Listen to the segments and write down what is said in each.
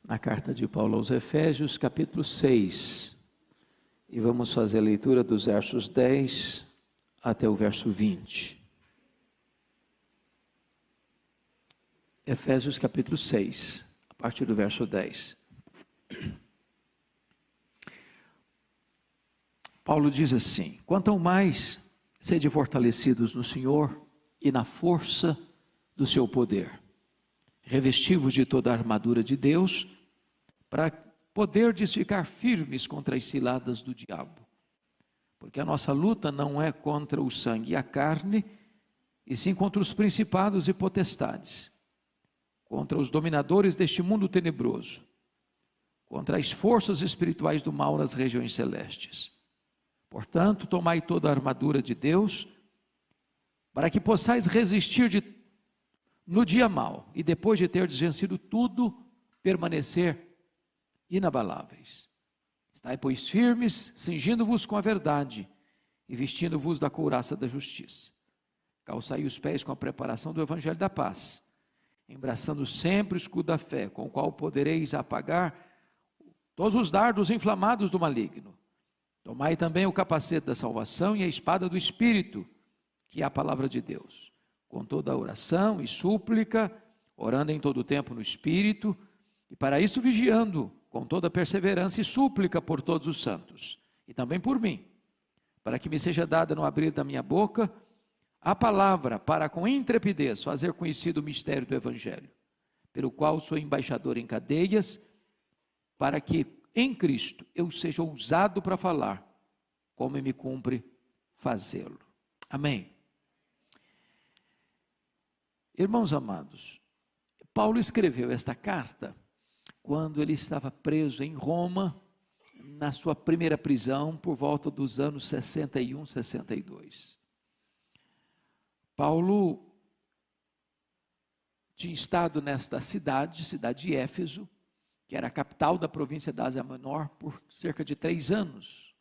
na carta de Paulo aos Efésios, capítulo 6, e vamos fazer a leitura dos versos 10 até o verso 20. Efésios capítulo 6, a partir do verso 10. Paulo diz assim: quanto ao mais, sede fortalecidos no Senhor e na força do seu poder. Revesti-vos de toda a armadura de Deus, para poderdes ficar firmes contra as ciladas do diabo. Porque a nossa luta não é contra o sangue e a carne, e sim contra os principados e potestades, contra os dominadores deste mundo tenebroso, contra as forças espirituais do mal nas regiões celestes. Portanto, tomai toda a armadura de Deus, para que possais resistir no dia mau, e depois de ter vencido tudo, permanecer inabaláveis. Estai, pois, firmes, cingindo-vos com a verdade, e vestindo-vos da couraça da justiça. Calçai os pés com a preparação do evangelho da paz, embraçando sempre o escudo da fé, com o qual podereis apagar todos os dardos inflamados do maligno. Tomai também o capacete da salvação e a espada do Espírito, que é a palavra de Deus, com toda a oração e súplica, orando em todo o tempo no Espírito, e para isso vigiando, com toda perseverança e súplica por todos os santos, e também por mim, para que me seja dada no abrir da minha boca a palavra, para com intrepidez fazer conhecido o mistério do Evangelho, pelo qual sou embaixador em cadeias, para que em Cristo eu seja ousado para falar, como me cumpre fazê-lo. Amém. Irmãos amados, Paulo escreveu esta carta quando ele estava preso em Roma, na sua primeira prisão, por volta dos anos 61, 62. Paulo tinha estado nesta cidade de Éfeso, que era a capital da província da Ásia Menor, por cerca de 3 anos.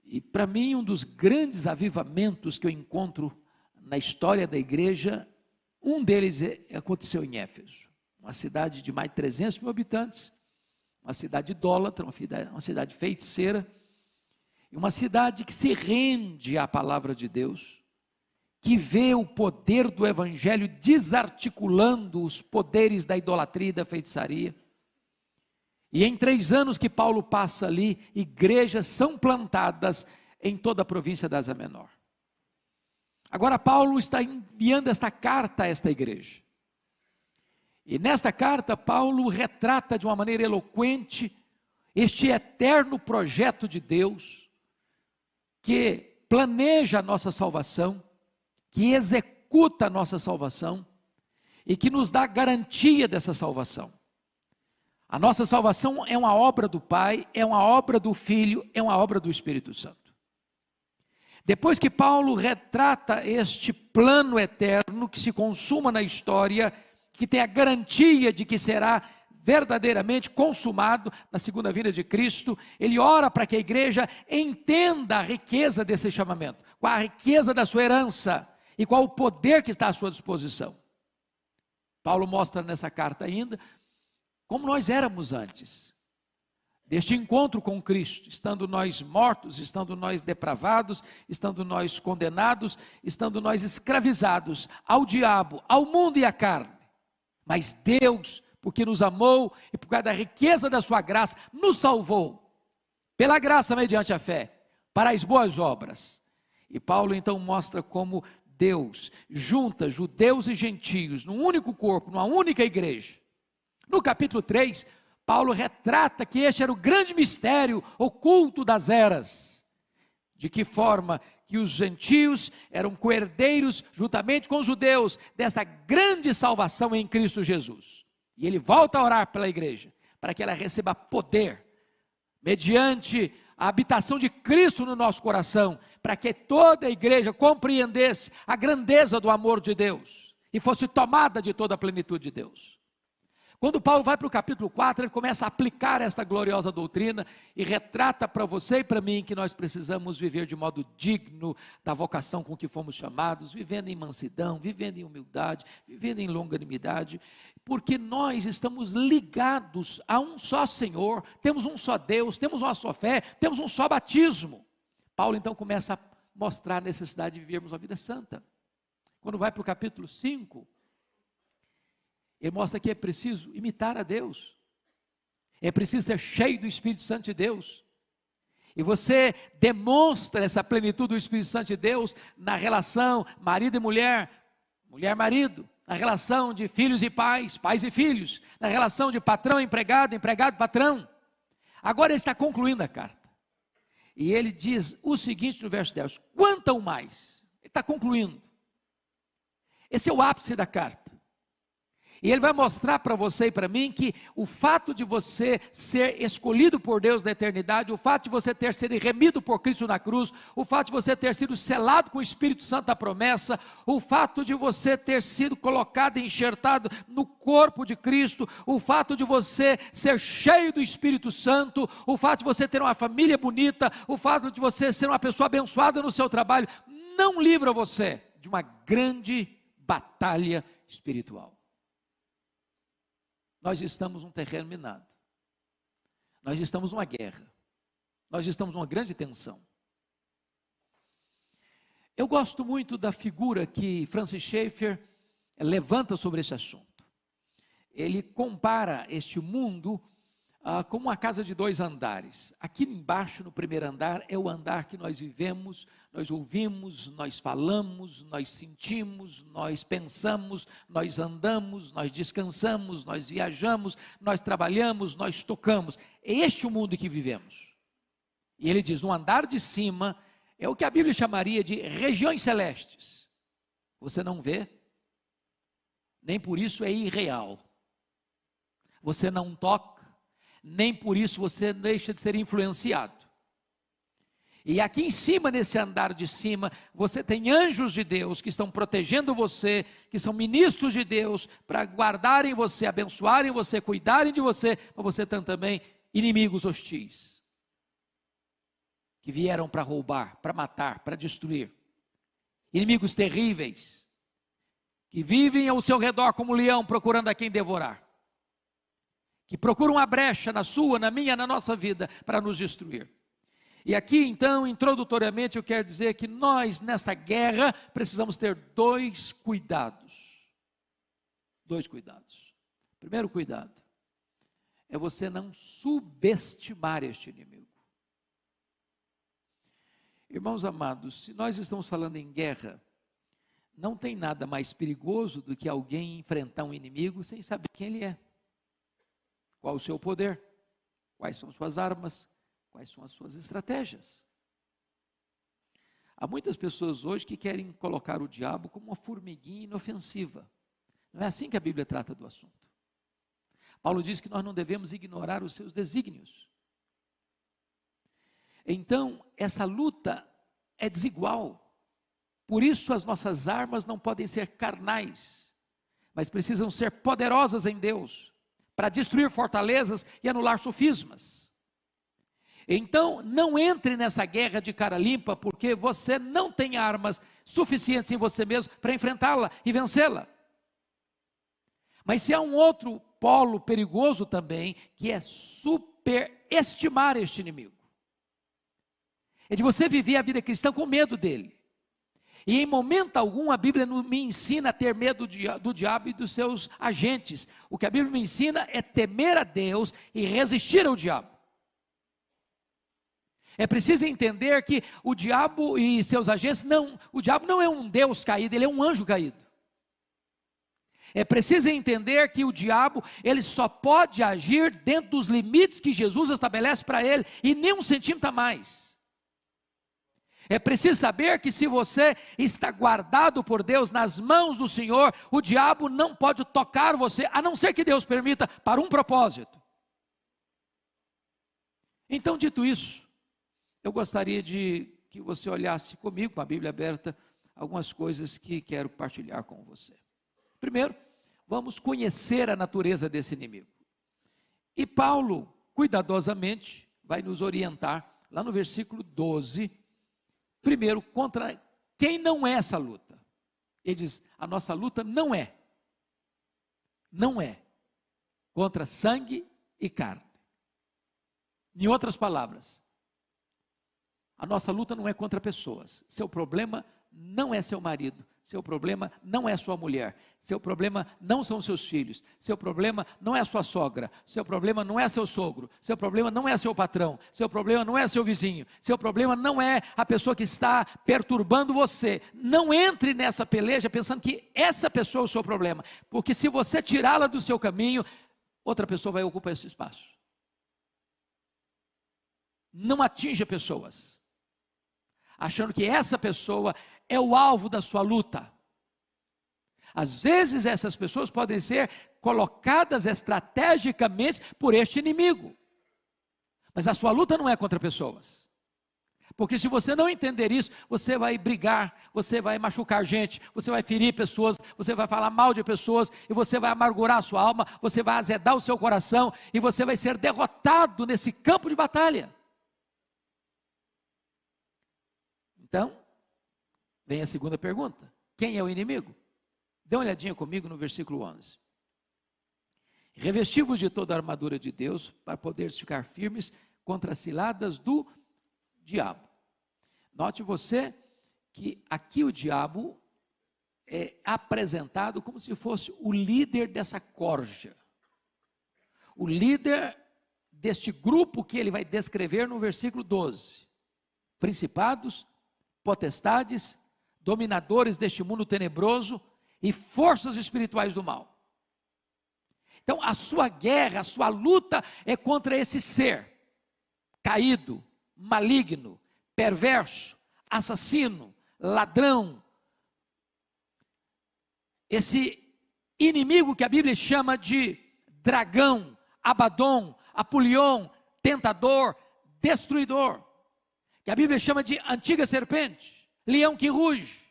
E para mim, um dos grandes avivamentos que eu encontro na história da igreja, um deles aconteceu em Éfeso, uma cidade de mais de 300 mil habitantes, uma cidade idólatra, uma cidade feiticeira, e uma cidade que se rende à palavra de Deus, que vê o poder do evangelho desarticulando os poderes da idolatria e da feitiçaria. E em 3 anos que Paulo passa ali, igrejas são plantadas em toda a província da Ásia Menor. Agora Paulo está enviando esta carta a esta igreja. E nesta carta Paulo retrata de uma maneira eloquente este eterno projeto de Deus, que planeja a nossa salvação, que executa a nossa salvação e que nos dá garantia dessa salvação. A nossa salvação é uma obra do Pai, é uma obra do Filho, é uma obra do Espírito Santo. Depois que Paulo retrata este plano eterno que se consuma na história, que tem a garantia de que será verdadeiramente consumado na segunda vinda de Cristo, ele ora para que a igreja entenda a riqueza desse chamamento, qual a riqueza da sua herança e qual o poder que está à sua disposição. Paulo mostra nessa carta ainda como nós éramos antes deste encontro com Cristo, estando nós mortos, estando nós depravados, estando nós condenados, estando nós escravizados ao diabo, ao mundo e à carne. Mas Deus, porque nos amou e por causa da riqueza da sua graça, nos salvou, pela graça mediante a fé, para as boas obras. E Paulo então mostra como Deus junta judeus e gentios num único corpo, numa única igreja. No capítulo 3, Paulo retrata que este era o grande mistério oculto das eras, de que forma que os gentios eram coerdeiros juntamente com os judeus desta grande salvação em Cristo Jesus. E ele volta a orar pela igreja, para que ela receba poder, mediante a habitação de Cristo no nosso coração, para que toda a igreja compreendesse a grandeza do amor de Deus, e fosse tomada de toda a plenitude de Deus. Quando Paulo vai para o capítulo 4, ele começa a aplicar esta gloriosa doutrina e retrata para você e para mim que nós precisamos viver de modo digno da vocação com que fomos chamados, vivendo em mansidão, vivendo em humildade, vivendo em longanimidade, porque nós estamos ligados a um só Senhor, temos um só Deus, temos uma só fé, temos um só batismo. Paulo então começa a mostrar a necessidade de vivermos uma vida santa. Quando vai para o capítulo 5, ele mostra que é preciso imitar a Deus, é preciso ser cheio do Espírito Santo de Deus, e você demonstra essa plenitude do Espírito Santo de Deus na relação marido e mulher, mulher-marido, na relação de filhos e pais, pais e filhos, na relação de patrão e empregado, empregado-patrão. Agora ele está concluindo a carta, e ele diz o seguinte no verso 10, quanto ao mais, ele está concluindo, esse é o ápice da carta. E ele vai mostrar para você e para mim que o fato de você ser escolhido por Deus na eternidade, o fato de você ter sido remido por Cristo na cruz, o fato de você ter sido selado com o Espírito Santo da promessa, o fato de você ter sido colocado e enxertado no corpo de Cristo, o fato de você ser cheio do Espírito Santo, o fato de você ter uma família bonita, o fato de você ser uma pessoa abençoada no seu trabalho, não livra você de uma grande batalha espiritual. Nós estamos num terreno minado, nós estamos numa guerra, nós estamos numa grande tensão. Eu gosto muito da figura que Francis Schaeffer levanta sobre esse assunto. Ele compara este mundo como uma casa de 2 andares. Aqui embaixo, no primeiro andar, é o andar que nós vivemos, nós ouvimos, nós falamos, nós sentimos, nós pensamos, nós andamos, nós descansamos, nós viajamos, nós trabalhamos, nós tocamos. É este o mundo que vivemos. E ele diz, no andar de cima, é o que a Bíblia chamaria de regiões celestes. Você não vê, nem por isso é irreal. Você não toca, nem por isso você deixa de ser influenciado. E aqui em cima, nesse andar de cima, você tem anjos de Deus que estão protegendo você, que são ministros de Deus, para guardarem você, abençoarem você, cuidarem de você, mas você tem também inimigos hostis, que vieram para roubar, para matar, para destruir. Inimigos terríveis, que vivem ao seu redor como um leão, procurando a quem devorar. Que procuram uma brecha na sua, na minha, na nossa vida, para nos destruir. E aqui então, introdutoriamente, eu quero dizer que nós, nessa guerra, precisamos ter 2 cuidados. 2 cuidados. Primeiro cuidado, é você não subestimar este inimigo. Irmãos amados, se nós estamos falando em guerra, não tem nada mais perigoso do que alguém enfrentar um inimigo sem saber quem ele é. Qual o seu poder? Quais são suas armas? Quais são as suas estratégias? Há muitas pessoas hoje que querem colocar o diabo como uma formiguinha inofensiva. Não é assim que a Bíblia trata do assunto. Paulo diz que nós não devemos ignorar os seus desígnios. Então, essa luta é desigual. Por isso as nossas armas não podem ser carnais, mas precisam ser poderosas em Deus, para destruir fortalezas e anular sofismas. Então, não entre nessa guerra de cara limpa, porque você não tem armas suficientes em você mesmo para enfrentá-la e vencê-la. Mas se há um outro polo perigoso também, que é superestimar este inimigo. É de você viver a vida cristã com medo dele. E em momento algum a Bíblia não me ensina a ter medo do diabo e dos seus agentes. O que a Bíblia me ensina é temer a Deus e resistir ao diabo. É preciso entender que o diabo e seus agentes, o diabo não é um Deus caído, ele é um anjo caído. É preciso entender que o diabo, ele só pode agir dentro dos limites que Jesus estabelece para ele, e nem 1 centímetro a mais. É preciso saber que se você está guardado por Deus nas mãos do Senhor, o diabo não pode tocar você, a não ser que Deus permita, para um propósito. Então, dito isso, eu gostaria de que você olhasse comigo, com a Bíblia aberta, algumas coisas que quero partilhar com você. Primeiro, vamos conhecer a natureza desse inimigo. E Paulo, cuidadosamente, vai nos orientar, lá no versículo 12, primeiro, contra quem não é essa luta. Ele diz, a nossa luta não é contra sangue e carne. Em outras palavras, a nossa luta não é contra pessoas. Seu problema não é seu marido, seu problema não é sua mulher, seu problema não são seus filhos, seu problema não é sua sogra, seu problema não é seu sogro, seu problema não é seu patrão, seu problema não é seu vizinho, seu problema não é a pessoa que está perturbando você. Não entre nessa peleja pensando que essa pessoa é o seu problema, porque se você tirá-la do seu caminho, outra pessoa vai ocupar esse espaço. Não atinja pessoas, achando que essa pessoa é o alvo da sua luta. Às vezes essas pessoas podem ser colocadas estrategicamente por este inimigo, mas a sua luta não é contra pessoas, porque se você não entender isso, você vai brigar, você vai machucar gente, você vai ferir pessoas, você vai falar mal de pessoas, e você vai amargurar a sua alma, você vai azedar o seu coração, e você vai ser derrotado nesse campo de batalha. Então, vem a segunda pergunta: quem é o inimigo? Dê uma olhadinha comigo no versículo 11. Revesti-vos de toda a armadura de Deus, para poderes ficar firmes contra as ciladas do diabo. Note você que aqui o diabo é apresentado como se fosse o líder dessa corja, o líder deste grupo que ele vai descrever no versículo 12. Principados, potestades, dominadores deste mundo tenebroso e forças espirituais do mal. Então a sua guerra, a sua luta é contra esse ser caído, maligno, perverso, assassino, ladrão, esse inimigo que a Bíblia chama de dragão, Abaddon, Apolion, tentador, destruidor, que a Bíblia chama de antiga serpente, leão que ruge,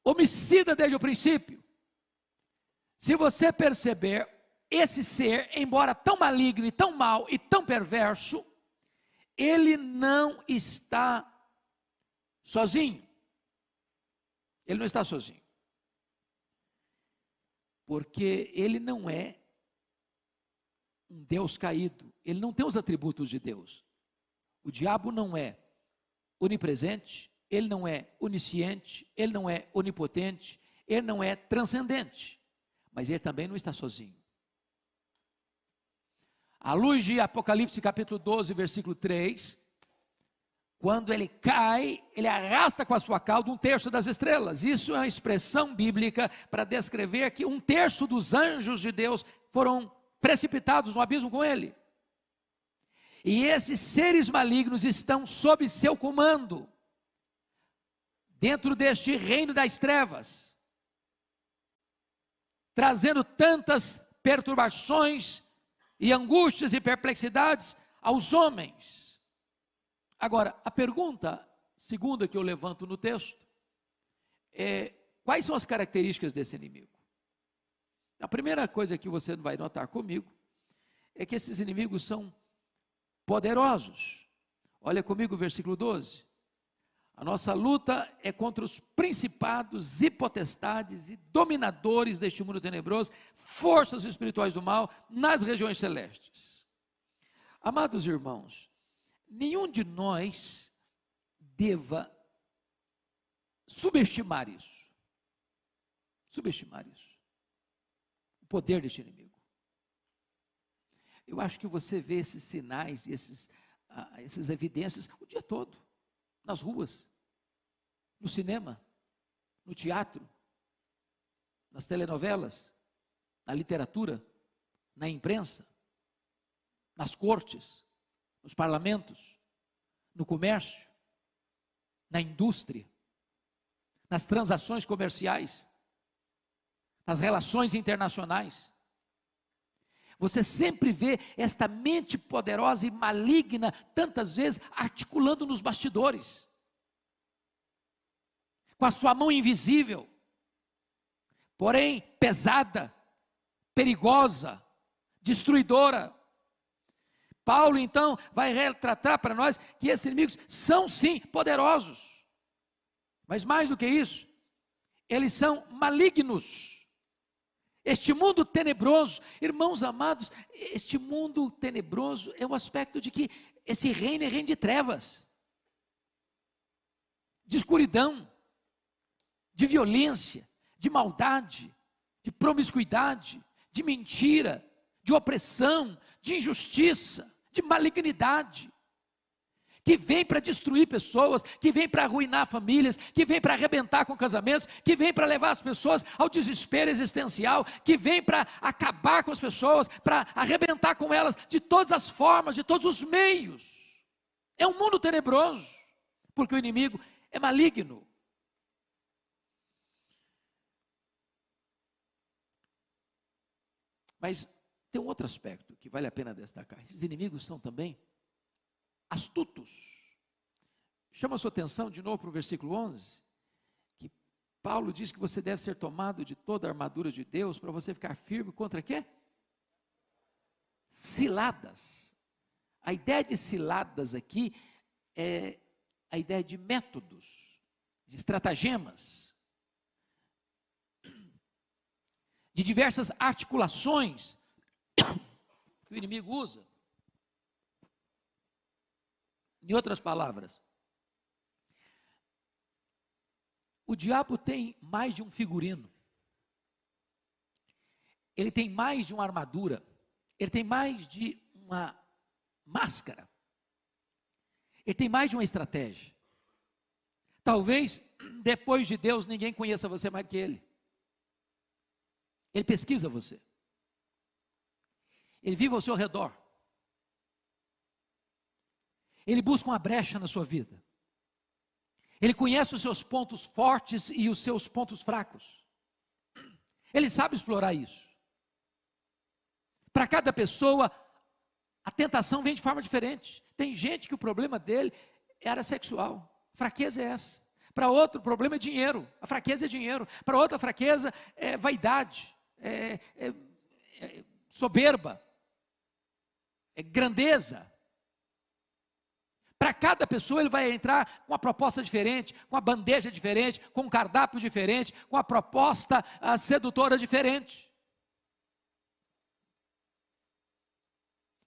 homicida desde o princípio. Se você perceber, esse ser, embora tão maligno e tão mau e tão perverso, ele não está sozinho. Ele não está sozinho, porque ele não é um Deus caído, ele não tem os atributos de Deus. O diabo não é onipresente, ele não é onisciente, ele não é onipotente, ele não é transcendente, mas ele também não está sozinho. À luz de Apocalipse capítulo 12, versículo 3, quando ele cai, ele arrasta com a sua cauda 1/3 das estrelas. Isso é uma expressão bíblica para descrever que 1/3 dos anjos de Deus foram precipitados no abismo com ele. E esses seres malignos estão sob seu comando, dentro deste reino das trevas, trazendo tantas perturbações e angústias e perplexidades aos homens. Agora, a pergunta segunda que eu levanto no texto é: quais são as características desse inimigo? A primeira coisa que você vai notar comigo é que esses inimigos são poderosos. Olha comigo o versículo 12. A nossa luta é contra os principados e potestades e dominadores deste mundo tenebroso, forças espirituais do mal nas regiões celestes. Amados irmãos, nenhum de nós deva subestimar isso. Subestimar isso. O poder deste inimigo. Eu acho que você vê esses sinais, essas evidências o dia todo. Nas ruas, no cinema, no teatro, nas telenovelas, na literatura, na imprensa, nas cortes, nos parlamentos, no comércio, na indústria, nas transações comerciais, nas relações internacionais. Você sempre vê esta mente poderosa e maligna, tantas vezes, articulando nos bastidores, com a sua mão invisível, porém pesada, perigosa, destruidora. Paulo então vai retratar para nós que esses inimigos são sim poderosos, mas mais do que isso, eles são malignos. Este mundo tenebroso, irmãos amados, este mundo tenebroso é o aspecto de que esse reino é reino de trevas, de escuridão, de violência, de maldade, de promiscuidade, de mentira, de opressão, de injustiça, de malignidade, que vem para destruir pessoas, que vem para arruinar famílias, que vem para arrebentar com casamentos, que vem para levar as pessoas ao desespero existencial, que vem para acabar com as pessoas, para arrebentar com elas de todas as formas, de todos os meios. É um mundo tenebroso, porque o inimigo é maligno. Mas tem um outro aspecto que vale a pena destacar. Esses inimigos são também astutos. Chama a sua atenção de novo para o versículo 11, que Paulo diz que você deve ser tomado de toda a armadura de Deus para você ficar firme contra quê? Ciladas. A ideia de ciladas aqui é a ideia de métodos, de estratagemas, de diversas articulações que o inimigo usa. Em outras palavras, o diabo tem mais de um figurino, ele tem mais de uma armadura, ele tem mais de uma máscara, ele tem mais de uma estratégia. Talvez depois de Deus ninguém conheça você mais do que ele. Ele pesquisa você, ele vive ao seu redor, ele busca uma brecha na sua vida, ele conhece os seus pontos fortes e os seus pontos fracos, ele sabe explorar isso. Para cada pessoa, a tentação vem de forma diferente. Tem gente que o problema dele era sexual, a fraqueza é essa. Para outro, o problema é dinheiro, a fraqueza é dinheiro. Para outra, a fraqueza é vaidade, é soberba, é grandeza. Para cada pessoa ele vai entrar com uma proposta diferente, com uma bandeja diferente, com um cardápio diferente, com uma proposta sedutora diferente.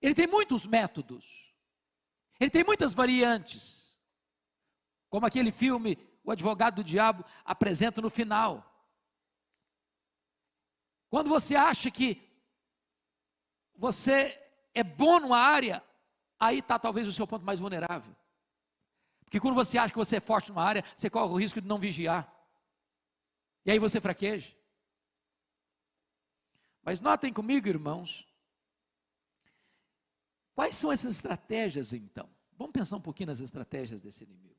Ele tem muitos métodos, ele tem muitas variantes, como aquele filme O Advogado do Diabo apresenta no final. Quando você acha que você é bom numa área, aí está talvez o seu ponto mais vulnerável. Porque quando você acha que você é forte numa área, você corre o risco de não vigiar. E aí você fraqueja. Mas notem comigo, irmãos, quais são essas estratégias então? Vamos pensar um pouquinho nas estratégias desse inimigo.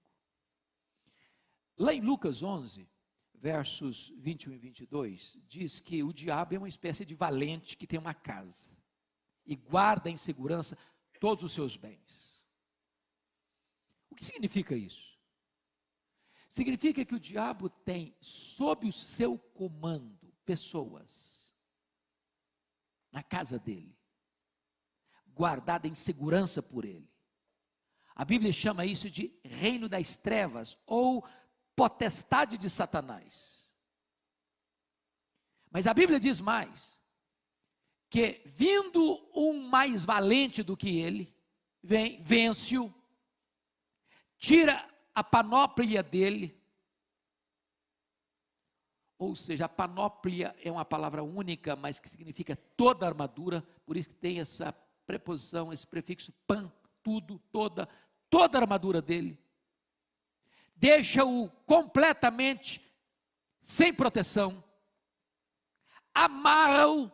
Lá em Lucas 11, versos 21 e 22, diz que o diabo é uma espécie de valente que tem uma casa e guarda em segurança todos os seus bens. O que significa isso? Significa que o diabo tem sob o seu comando pessoas na casa dele, guardada em segurança por ele. A Bíblia chama isso de reino das trevas ou potestade de Satanás. Mas a Bíblia diz mais, que vindo um mais valente do que ele, vem, vence-o, tira a panóplia dele, ou seja, a panóplia é uma palavra única, mas que significa toda a armadura, por isso que tem essa preposição, esse prefixo pan, tudo, toda a armadura dele, deixa-o completamente sem proteção, amarra-o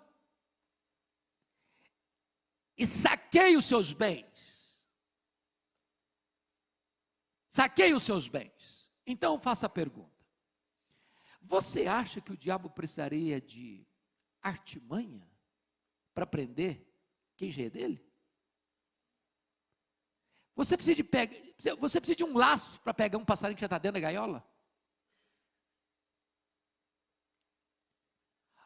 e saqueia os seus bens. Saqueia os seus bens. Então faça a pergunta: você acha que o diabo precisaria de artimanha para prender quem já é dele? Você precisa de um laço para pegar um passarinho que já está dentro da gaiola?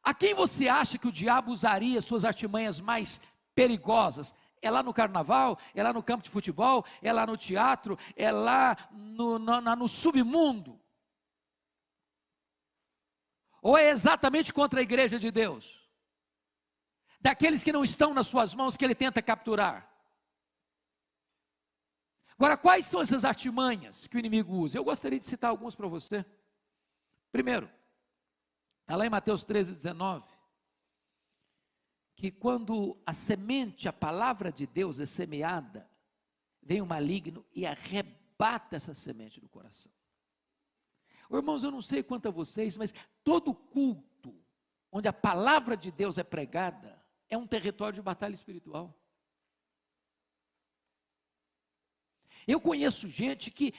A quem você acha que o diabo usaria suas artimanhas mais perigosas? É lá no carnaval? É lá no campo de futebol? É lá no teatro? É lá no submundo? Ou é exatamente contra a igreja de Deus? Daqueles que não estão nas suas mãos que ele tenta capturar? Agora, quais são essas artimanhas que o inimigo usa? Eu gostaria de citar alguns para você. Primeiro, está lá em Mateus 13:19, que quando a semente, a palavra de Deus é semeada, vem o maligno e arrebata essa semente do coração. Irmãos, eu não sei quanto a vocês, mas todo culto onde a palavra de Deus é pregada é um território de batalha espiritual. Eu conheço gente que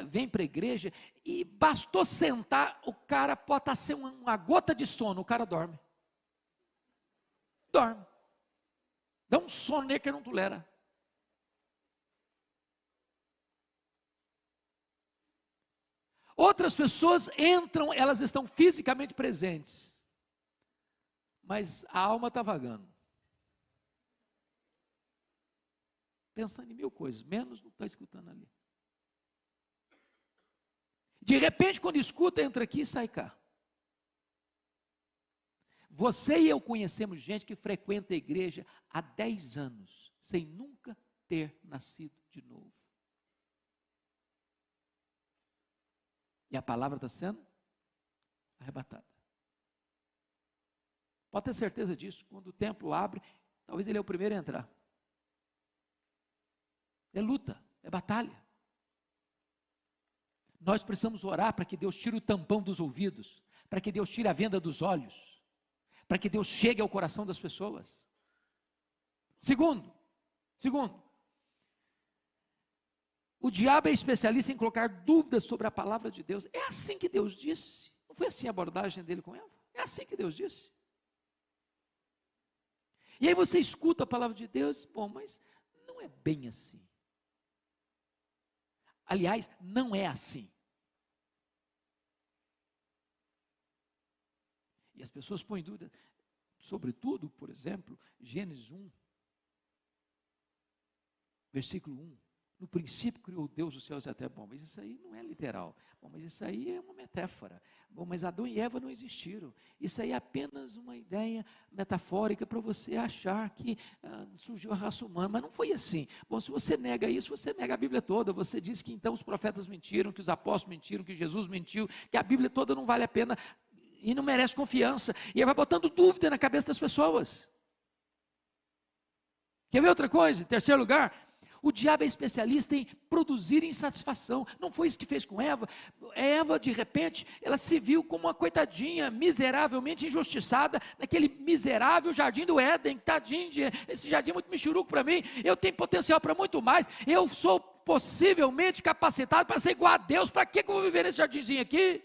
vem para a igreja e bastou sentar, o cara pode estar sem uma gota de sono, o cara dorme. Dorme. Dá um sono nele que ele não tolera. Outras pessoas entram, elas estão fisicamente presentes, mas a alma está vagando. Pensando em mil coisas, menos não está escutando ali. De repente, quando escuta, entra aqui e sai cá. Você e eu conhecemos gente que frequenta a igreja há 10 anos, sem nunca ter nascido de novo. E a palavra está sendo arrebatada. Pode ter certeza disso, quando o templo abre, talvez ele é o primeiro a entrar. É luta, é batalha. Nós precisamos orar para que Deus tire o tampão dos ouvidos, para que Deus tire a venda dos olhos, para que Deus chegue ao coração das pessoas. Segundo, o diabo é especialista em colocar dúvidas sobre a palavra de Deus. É assim que Deus disse. Não foi assim a abordagem dele com Eva? É assim que Deus disse. E aí você escuta a palavra de Deus, bom, mas não é bem assim. Aliás, não é assim. E as pessoas põem dúvida, sobretudo, por exemplo, Gênesis 1, versículo 1. No princípio criou Deus os céus e a terra. Bom, mas isso aí não é literal. Bom, mas isso aí é uma metáfora. Bom, mas Adão e Eva não existiram. Isso aí é apenas uma ideia metafórica para você achar que surgiu a raça humana. Mas não foi assim. Bom, se você nega isso, você nega a Bíblia toda. Você diz que então os profetas mentiram, que os apóstolos mentiram, que Jesus mentiu, que a Bíblia toda não vale a pena e não merece confiança. E aí vai botando dúvida na cabeça das pessoas. Quer ver outra coisa? Em terceiro lugar, o diabo é especialista em produzir insatisfação. Não foi isso que fez com Eva. Eva, de repente, ela se viu como uma coitadinha, miseravelmente injustiçada, naquele miserável jardim do Éden. Tadinho, esse jardim é muito michuruco para mim. Eu tenho potencial para muito mais. Eu sou possivelmente capacitado para ser igual a Deus. Para que eu vou viver nesse jardinzinho aqui?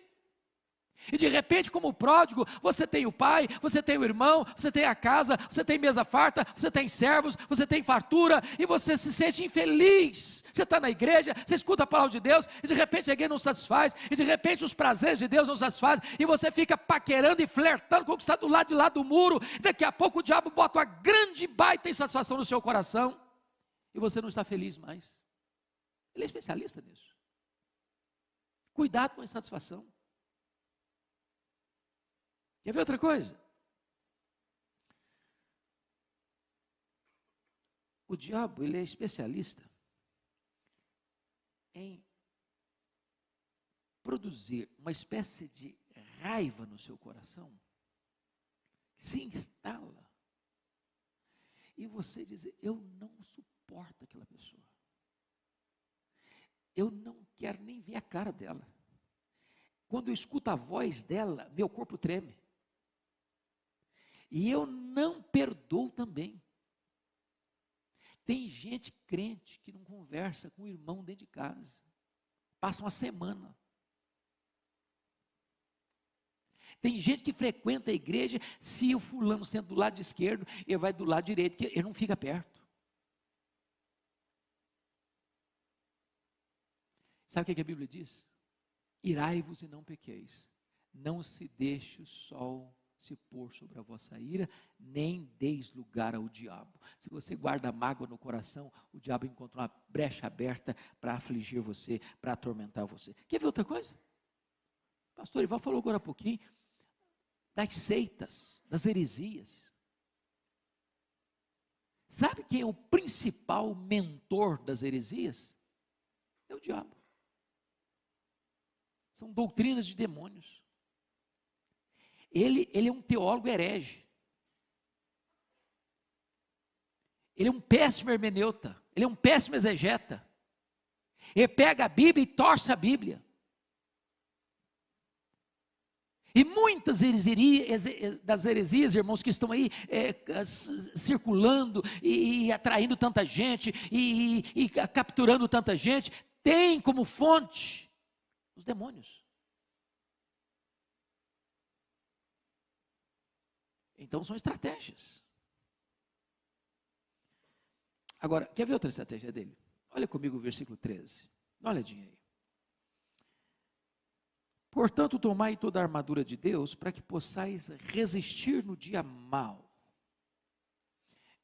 E de repente, como pródigo, você tem o pai, você tem o irmão, você tem a casa, você tem mesa farta, você tem servos, você tem fartura, e você se sente infeliz. Você está na igreja, você escuta a palavra de Deus, e de repente a igreja não satisfaz, e de repente os prazeres de Deus não satisfazem, e você fica paquerando e flertando com o que está do lado de lá do muro. Daqui a pouco o diabo bota uma grande baita insatisfação no seu coração, e você não está feliz mais. Ele é especialista nisso. Cuidado com a insatisfação. Quer ver outra coisa? O diabo, ele é especialista em produzir uma espécie de raiva no seu coração, que se instala, e você diz, eu não suporto aquela pessoa, eu não quero nem ver a cara dela, quando eu escuto a voz dela, meu corpo treme, e eu não perdoo também. Tem gente crente que não conversa com o irmão dentro de casa, passa uma semana. Tem gente que frequenta a igreja, se o fulano senta do lado esquerdo, ele vai do lado direito, porque ele não fica perto. Sabe o que a Bíblia diz? Irai-vos e não pequeis, não se deixe o sol se pôr sobre a vossa ira, nem deis lugar ao diabo. Se você guarda mágoa no coração, o diabo encontra uma brecha aberta para afligir você, para atormentar você. Quer ver outra coisa? O pastor Ivan falou agora há pouquinho das seitas, das heresias. Sabe quem é o principal mentor das heresias? É o diabo. São doutrinas de demônios. Ele é um teólogo herege. Ele é um péssimo hermeneuta. Ele é um péssimo exegeta. Ele pega a Bíblia e torce a Bíblia. E muitas das heresias, irmãos, que estão aí circulando e atraindo tanta gente e capturando tanta gente, tem como fonte os demônios. Então são estratégias. Agora, quer ver outra estratégia dele? Olha comigo o versículo 13. Dá uma olhadinha aí. Portanto, tomai toda a armadura de Deus, para que possais resistir no dia mau.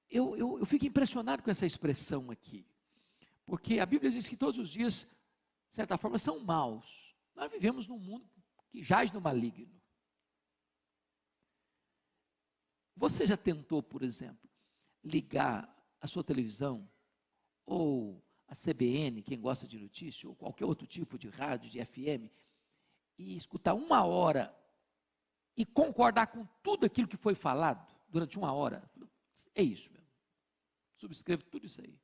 Eu fico impressionado com essa expressão aqui, porque a Bíblia diz que todos os dias, de certa forma, são maus. Nós vivemos num mundo que jaz no maligno. Você já tentou, por exemplo, ligar a sua televisão, ou a CBN, quem gosta de notícia, ou qualquer outro tipo de rádio, de FM, e escutar 1 hora e concordar com tudo aquilo que foi falado durante 1 hora? É isso mesmo. Subscrevo tudo isso aí.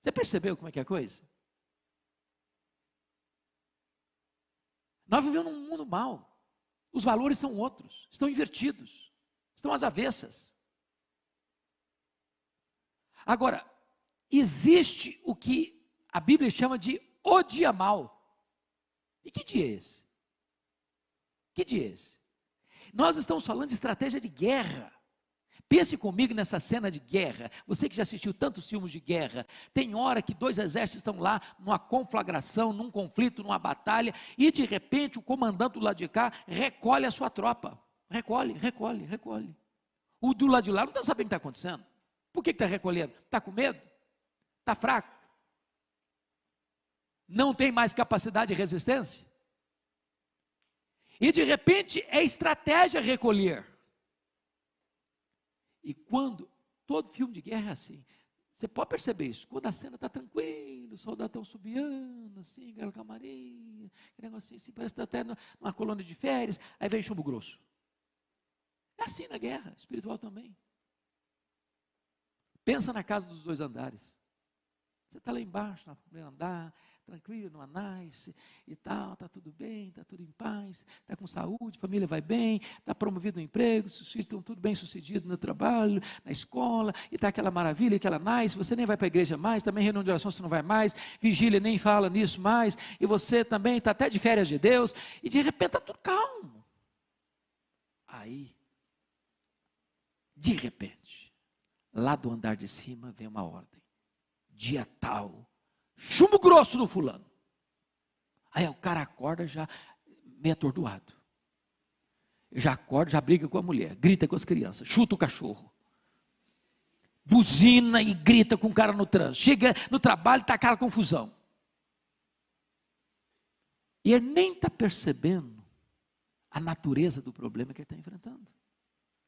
Você percebeu como é que é a coisa? Nós vivemos num mundo mau. Os valores são outros, estão invertidos, estão às avessas. Agora, existe o que a Bíblia chama de o dia mau. E que dia é esse? Que dia é esse? Nós estamos falando de estratégia de guerra. Pense comigo nessa cena de guerra. Você que já assistiu tantos filmes de guerra, tem hora que 2 exércitos estão lá numa conflagração, num conflito, numa batalha, e de repente o comandante do lado de cá recolhe a sua tropa. Recolhe. O do lado de lá não está sabendo o que está acontecendo. Por que está recolhendo? Está com medo? Está fraco? Não tem mais capacidade de resistência? E de repente é estratégia recolher. E quando, todo filme de guerra é assim, você pode perceber isso, quando a cena está tranquila, os soldados estão subiando, assim, aquela camarinha, aquele negocinho assim, parece que está até numa colônia de férias, aí vem chumbo grosso. É assim na guerra, espiritual também. Pensa na casa dos 2 andares. Você está lá embaixo, no primeiro andar, tranquilo, no anais e tal, está tudo bem, está tudo em paz, está com saúde, família vai bem, está promovido no emprego, os filhos estão tudo bem sucedido no trabalho, na escola, e está aquela maravilha, aquela nice, você nem vai para a igreja mais, também reunião de oração você não vai mais, vigília nem fala nisso mais, e você também está até de férias de Deus, e de repente está tudo calmo. Aí, de repente, lá do andar de cima vem uma ordem, dia tal, chumbo grosso no fulano. Aí o cara acorda já meio atordoado. Já acorda, já briga com a mulher, grita com as crianças, chuta o cachorro. Buzina e grita com o cara no trânsito. Chega no trabalho e está aquela confusão. E ele nem está percebendo a natureza do problema que ele está enfrentando.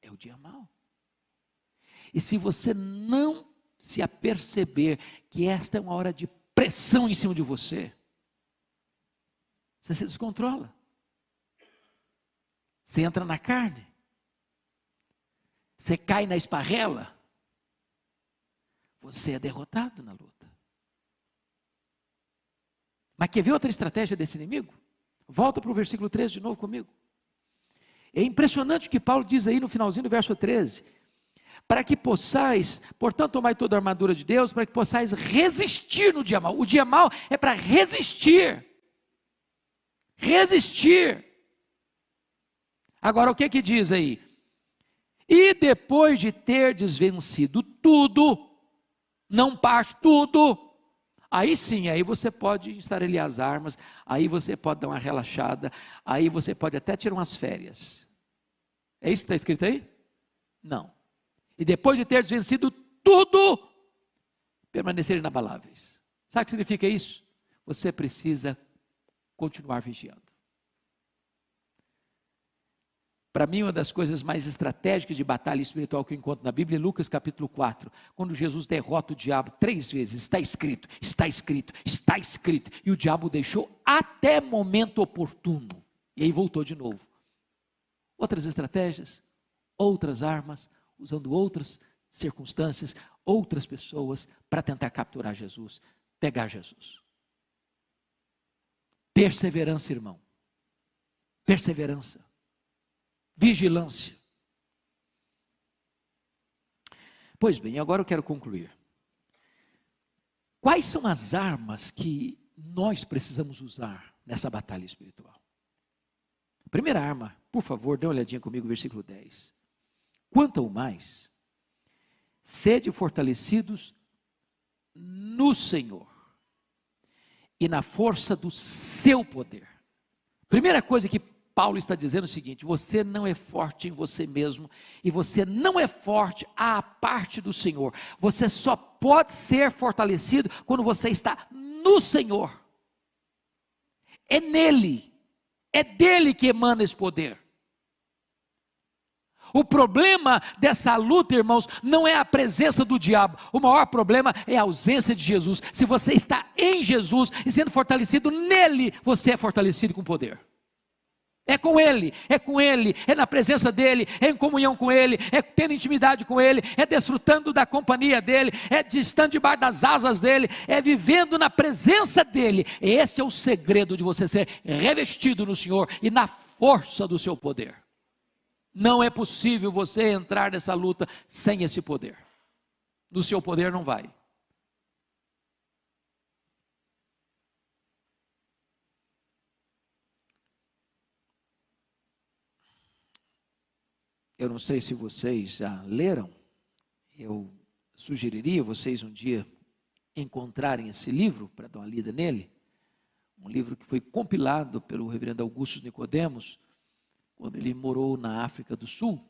É o dia mau. E se você não se aperceber que esta é uma hora de pressão em cima de você, você se descontrola, você entra na carne, você cai na esparrela, você é derrotado na luta. Mas quer ver outra estratégia desse inimigo? Volta para o versículo 13 de novo comigo. É impressionante o que Paulo diz aí no finalzinho do verso 13. Para que possais, portanto, tomai toda a armadura de Deus, para que possais resistir no dia mau. O dia mau é para resistir. Resistir. Agora, o que diz aí? E depois de terdes vencido tudo, não parte tudo, Aí sim, aí você pode estarelhar as armas, aí você pode dar uma relaxada, aí você pode até tirar umas férias. É isso que está escrito aí? Não. E depois de ter vencido tudo, permanecer inabaláveis. Sabe o que significa isso? Você precisa continuar vigiando. Para mim, uma das coisas mais estratégicas de batalha espiritual que eu encontro na Bíblia é Lucas capítulo 4, quando Jesus derrota o diabo 3 vezes, está escrito, está escrito, está escrito, e o diabo deixou até momento oportuno, e aí voltou de novo. Outras estratégias, outras armas, usando outras circunstâncias, outras pessoas, para tentar capturar Jesus, pegar Jesus. Perseverança, irmão, perseverança. Vigilância. Pois bem, agora eu quero concluir. Quais são as armas que nós precisamos usar nessa batalha espiritual? A primeira arma, por favor, dê uma olhadinha comigo, versículo 10. Quanto ao mais, sede fortalecidos no Senhor e na força do seu poder. Primeira coisa que Paulo está dizendo o seguinte: você não é forte em você mesmo, e você não é forte à parte do Senhor. Você só pode ser fortalecido quando você está no Senhor. É nele, é dele que emana esse poder. O problema dessa luta, irmãos, não é a presença do diabo. O maior problema é a ausência de Jesus. Se você está em Jesus e sendo fortalecido nele, você é fortalecido com poder. É com Ele, é na presença dEle, é em comunhão com Ele, é tendo intimidade com Ele, é desfrutando da companhia dEle, é estando debaixo das asas dEle, é vivendo na presença dEle. Esse é o segredo de você ser revestido no Senhor e na força do seu poder. Não é possível você entrar nessa luta sem esse poder. No seu poder não vai. Eu não sei se vocês já leram, eu sugeriria vocês um dia encontrarem esse livro, para dar uma lida nele, um livro que foi compilado pelo reverendo Augusto Nicodemos, quando ele morou na África do Sul,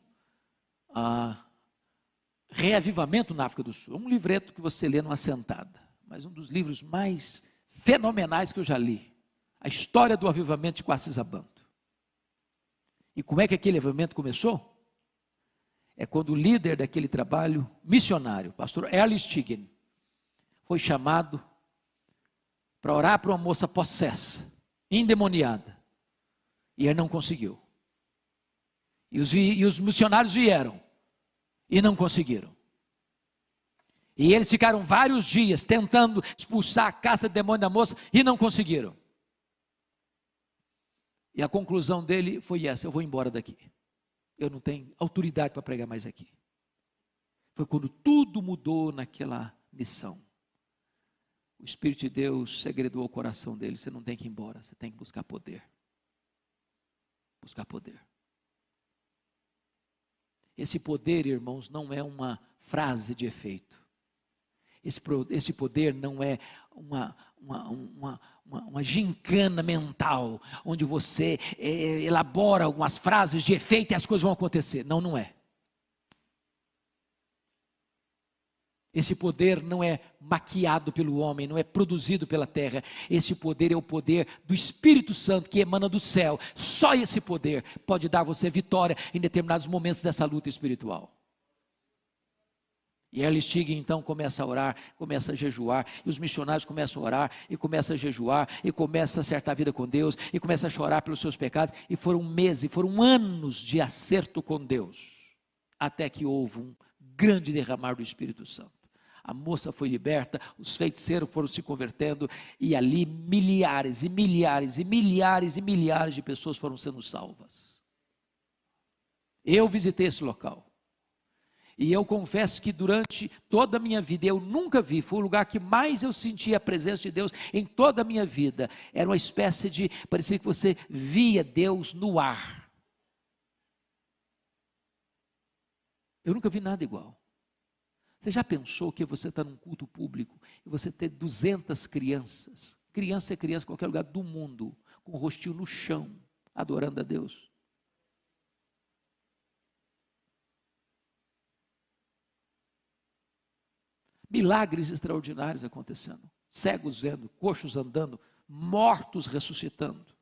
Reavivamento na África do Sul, um livreto que você lê numa sentada, mas um dos livros mais fenomenais que eu já li, a história do avivamento de Quacisabanto. E como é que aquele avivamento começou? É quando o líder daquele trabalho missionário, pastor Erlich Stigen, foi chamado para orar para uma moça possessa, endemoniada, e ele não conseguiu. E os missionários vieram, e não conseguiram. E eles ficaram vários dias tentando expulsar a caça de demônio da moça, e não conseguiram. E a conclusão dele foi essa: eu vou embora daqui. Eu não tenho autoridade para pregar mais aqui. Foi quando tudo mudou naquela missão. O Espírito de Deus segredou o coração dele: você não tem que ir embora, você tem que buscar poder. Buscar poder. Esse poder, irmãos, não é uma frase de efeito. Esse poder não é uma gincana mental, onde você elabora algumas frases de efeito e as coisas vão acontecer. Não, não é. Esse poder não é maquiado pelo homem, não é produzido pela terra. Esse poder é o poder do Espírito Santo que emana do céu. Só esse poder pode dar a você vitória em determinados momentos dessa luta espiritual. E Erlich Stigen então começa a orar, começa a jejuar, e os missionários começam a orar, e começa a jejuar, e começa a acertar a vida com Deus, e começa a chorar pelos seus pecados, e foram meses, foram anos de acerto com Deus, até que houve um grande derramar do Espírito Santo. A moça foi liberta, os feiticeiros foram se convertendo, e ali milhares, e milhares, e milhares, e milhares de pessoas foram sendo salvas. Eu visitei esse local. E eu confesso que durante toda a minha vida, eu nunca vi, foi o lugar que mais eu senti a presença de Deus em toda a minha vida. Era uma espécie de, parecia que você via Deus no ar. Eu nunca vi nada igual. Você já pensou que você está num culto público e você ter 200 crianças? Criança é criança em qualquer lugar do mundo, com o rostinho no chão, adorando a Deus. Milagres extraordinários acontecendo. Cegos vendo, coxos andando, mortos ressuscitando.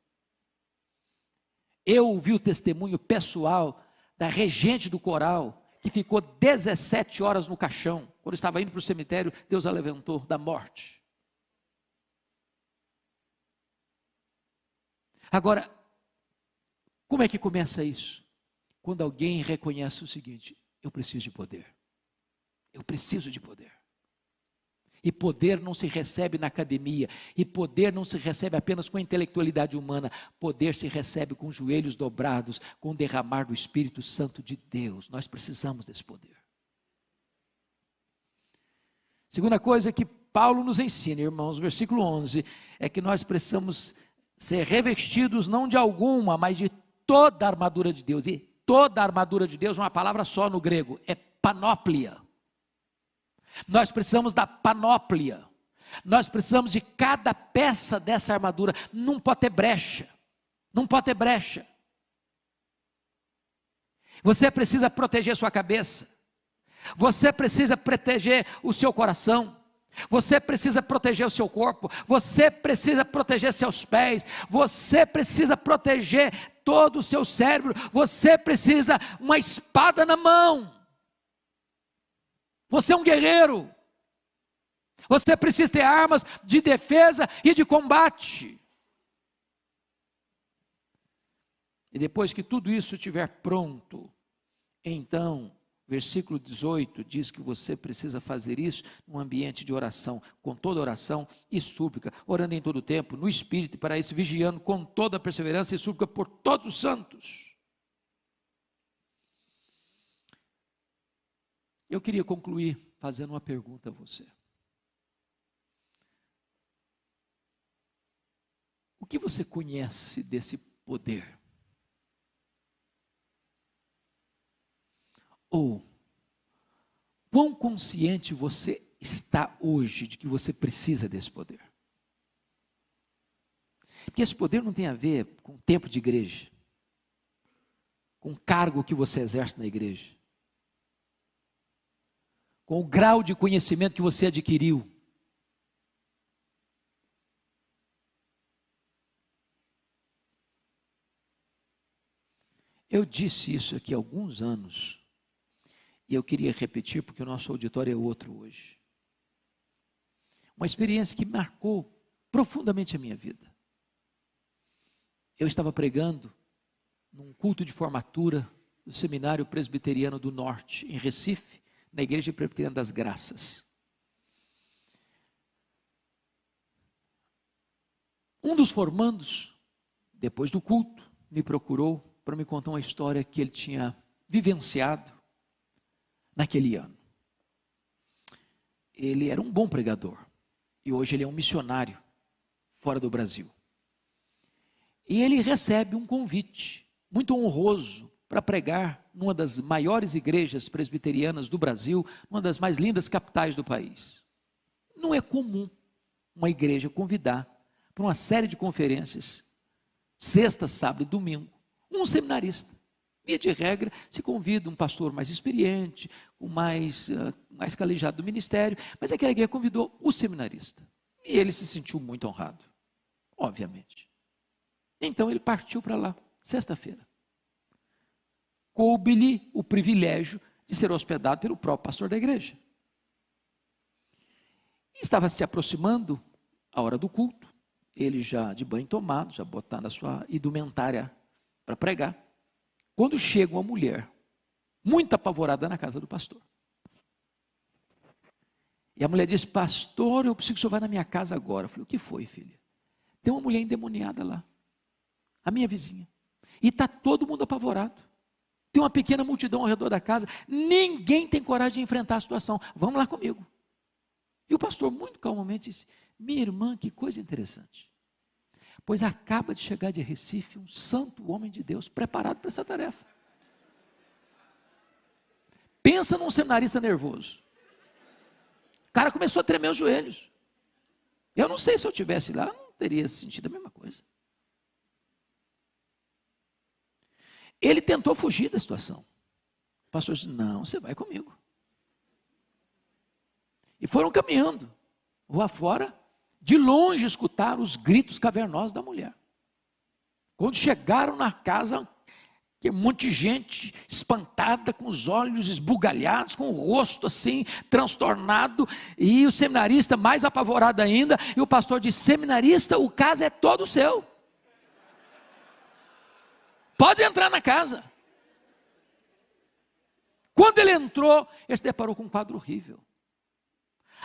Eu ouvi o testemunho pessoal da regente do coral, que ficou 17 horas no caixão. Quando estava indo para o cemitério, Deus a levantou da morte. Agora, como é que começa isso? Quando alguém reconhece o seguinte: eu preciso de poder. Eu preciso de poder. E poder não se recebe na academia, e poder não se recebe apenas com a intelectualidade humana, poder se recebe com os joelhos dobrados, com o derramar do Espírito Santo de Deus. Nós precisamos desse poder. Segunda coisa que Paulo nos ensina, irmãos, versículo 11, é que nós precisamos ser revestidos não de alguma, mas de toda a armadura de Deus. E toda a armadura de Deus, uma palavra só no grego, é panóplia. Nós precisamos da panóplia. Nós precisamos de cada peça dessa armadura. Não pode ter brecha. Não pode ter brecha. Você precisa proteger sua cabeça. Você precisa proteger o seu coração. Você precisa proteger o seu corpo. Você precisa proteger seus pés. Você precisa proteger todo o seu cérebro. Você precisa uma espada na mão. Você é um guerreiro. Você precisa ter armas de defesa e de combate. E depois que tudo isso estiver pronto, então, versículo 18 diz que você precisa fazer isso num ambiente de oração, com toda oração e súplica, orando em todo o tempo, no Espírito, e para isso vigiando com toda a perseverança e súplica por todos os santos. Eu queria concluir fazendo uma pergunta a você. O que você conhece desse poder? Ou, quão consciente você está hoje de que você precisa desse poder? Porque esse poder não tem a ver com o tempo de igreja, com o cargo que você exerce na igreja, com o grau de conhecimento que você adquiriu. Eu disse isso aqui há alguns anos, e eu queria repetir porque o nosso auditório é outro hoje. Uma experiência que marcou profundamente a minha vida. Eu estava pregando num culto de formatura do Seminário Presbiteriano do Norte, em Recife, na Igreja Presbiteriana das Graças. Um dos formandos, depois do culto, me procurou para me contar uma história que ele tinha vivenciado naquele ano. Ele era um bom pregador e hoje ele é um missionário fora do Brasil. E ele recebe um convite muito honroso para pregar numa das maiores igrejas presbiterianas do Brasil, uma das mais lindas capitais do país. Não é comum uma igreja convidar para uma série de conferências, sexta, sábado e domingo, um seminarista. Via de regra, se convida um pastor mais experiente, com mais calejado do ministério, mas aquela igreja convidou o seminarista. E ele se sentiu muito honrado, obviamente. Então ele partiu para lá, sexta-feira. Coube-lhe o privilégio de ser hospedado pelo próprio pastor da igreja. E estava se aproximando a hora do culto, ele já de banho tomado, já botando a sua indumentária para pregar, quando chega uma mulher, muito apavorada na casa do pastor. E a mulher diz: pastor, eu preciso que o senhor vá na minha casa agora. Eu falei: o que foi, filha? Tem uma mulher endemoniada lá, a minha vizinha, e está todo mundo apavorado. Tem uma pequena multidão ao redor da casa, ninguém tem coragem de enfrentar a situação, vamos lá comigo. E o pastor muito calmamente disse: minha irmã, que coisa interessante, pois acaba de chegar de Recife um santo homem de Deus, preparado para essa tarefa. Pensa num seminarista nervoso, O cara começou a tremer os joelhos. Eu não sei se eu estivesse lá, eu não teria sentido a mesma coisa. Ele tentou fugir da situação. O pastor disse, não, você vai comigo. E foram caminhando, rua fora, de longe escutaram os gritos cavernosos da mulher. Quando chegaram na casa, que um monte de gente espantada, com os olhos esbugalhados, com o rosto assim, transtornado, e o seminarista mais apavorado ainda, e o pastor disse, seminarista, o caso é todo seu. Pode entrar na casa. Quando ele entrou, ele se deparou com um quadro horrível.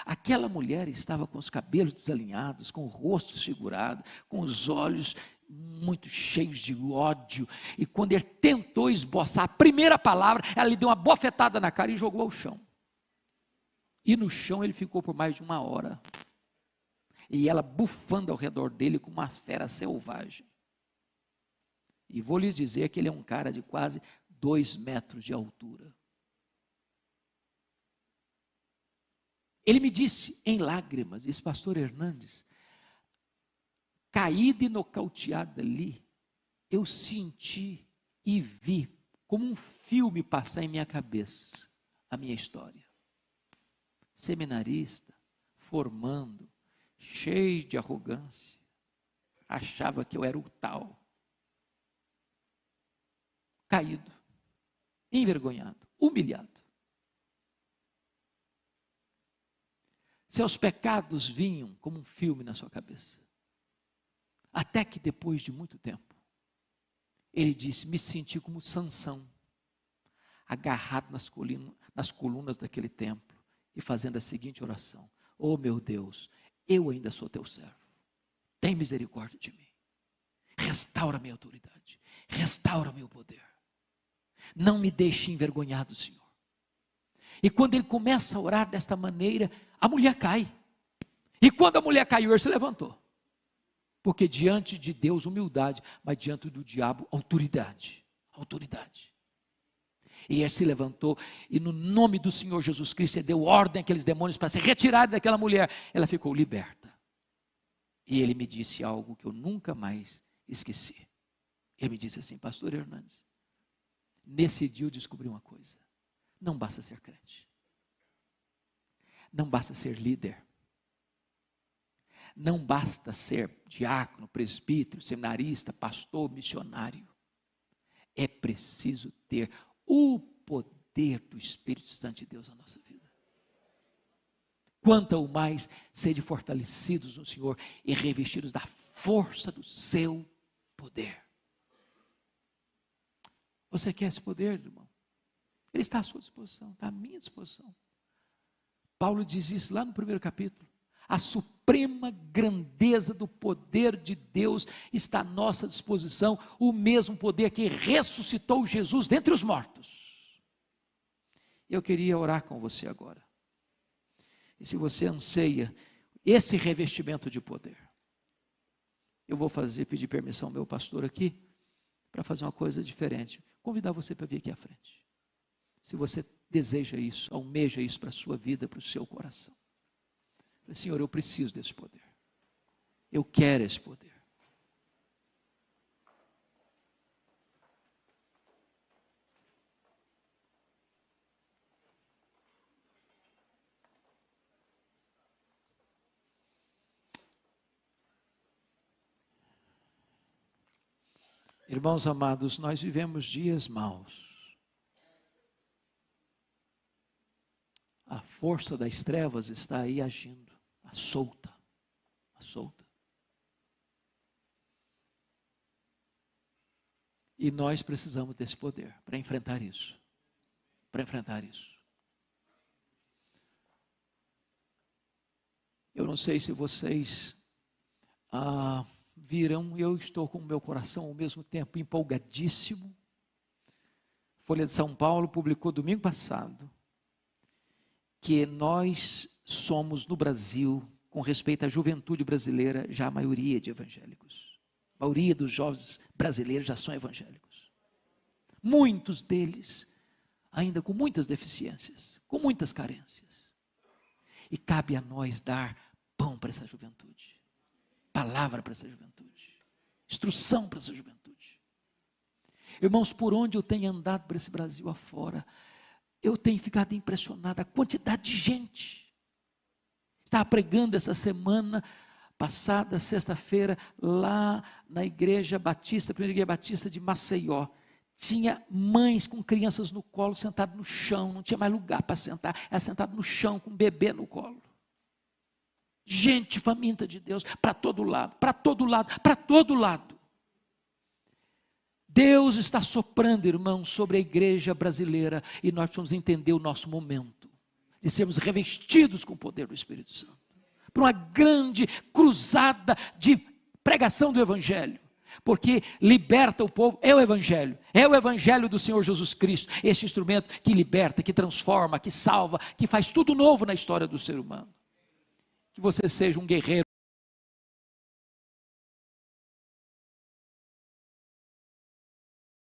Aquela mulher estava com os cabelos desalinhados, com o rosto desfigurado, com os olhos muito cheios de ódio. E quando ele tentou esboçar a primeira palavra, ela lhe deu uma bofetada na cara e jogou ao chão. E no chão ele ficou por mais de 1 hora. E ela bufando ao redor dele como uma fera selvagem. E vou lhes dizer que ele é um cara de quase 2 metros de altura. Ele me disse em lágrimas, esse pastor Hernandes, caído e nocauteado ali, eu senti e vi como um filme passar em minha cabeça a minha história. Seminarista, formando, cheio de arrogância, achava que eu era o tal. Caído, envergonhado, humilhado. Seus pecados vinham como um filme na sua cabeça. Até que depois de muito tempo, ele disse, me senti como Sansão, agarrado nas colunas daquele templo, e fazendo a seguinte oração, oh meu Deus, eu ainda sou teu servo, tem misericórdia de mim, restaura minha autoridade, restaura meu poder, não me deixe envergonhado, Senhor. E quando ele começa a orar desta maneira, a mulher cai. E quando a mulher caiu, ele se levantou. Porque diante de Deus, humildade, mas diante do diabo, autoridade. Autoridade. E ele se levantou, e no nome do Senhor Jesus Cristo, ele deu ordem àqueles demônios para se retirarem daquela mulher. Ela ficou liberta. E ele me disse algo que eu nunca mais esqueci. Ele me disse assim, pastor Hernandes, nesse dia eu descobri uma coisa. Não basta ser crente. Não basta ser líder. Não basta ser diácono, presbítero, seminarista, pastor, missionário. É preciso ter o poder do Espírito Santo de Deus na nossa vida. Quanto ao mais, sede fortalecidos no Senhor e revestidos da força do seu poder. Você quer esse poder, irmão? Ele está à sua disposição, está à minha disposição. Paulo diz isso lá no 1º capítulo. A suprema grandeza do poder de Deus está à nossa disposição, o mesmo poder que ressuscitou Jesus dentre os mortos. Eu queria orar com você agora. E se você anseia esse revestimento de poder, eu vou pedir permissão ao meu pastor aqui, para fazer uma coisa diferente. Convidar você para vir aqui à frente. Se você deseja isso, almeja isso para a sua vida, para o seu coração. Senhor, eu preciso desse poder. Eu quero esse poder. Irmãos amados, nós vivemos dias maus. A força das trevas está aí agindo, solta. E nós precisamos desse poder para enfrentar isso. Eu não sei se vocês viram, eu estou com o meu coração ao mesmo tempo empolgadíssimo. Folha de São Paulo publicou domingo passado que nós somos no Brasil, com respeito à juventude brasileira, já a maioria de evangélicos. A maioria dos jovens brasileiros já são evangélicos. Muitos deles ainda com muitas deficiências, com muitas carências. E cabe a nós dar pão para essa juventude, palavra para essa juventude, instrução para essa juventude. Irmãos, por onde eu tenho andado para esse Brasil afora, eu tenho ficado impressionado a quantidade de gente. Estava pregando essa semana passada, sexta-feira, lá na igreja batista, primeira igreja batista de Maceió. Tinha mães com crianças no colo, sentado no chão, não tinha mais lugar para sentar, era sentado no chão com um bebê no colo. Gente faminta de Deus, para todo lado, para todo lado, para todo lado. Deus está soprando, irmãos, sobre a igreja brasileira, e nós precisamos entender o nosso momento, de sermos revestidos com o poder do Espírito Santo, para uma grande cruzada de pregação do Evangelho, porque liberta o povo, é o Evangelho do Senhor Jesus Cristo, esse instrumento que liberta, que transforma, que salva, que faz tudo novo na história do ser humano. Que você seja um guerreiro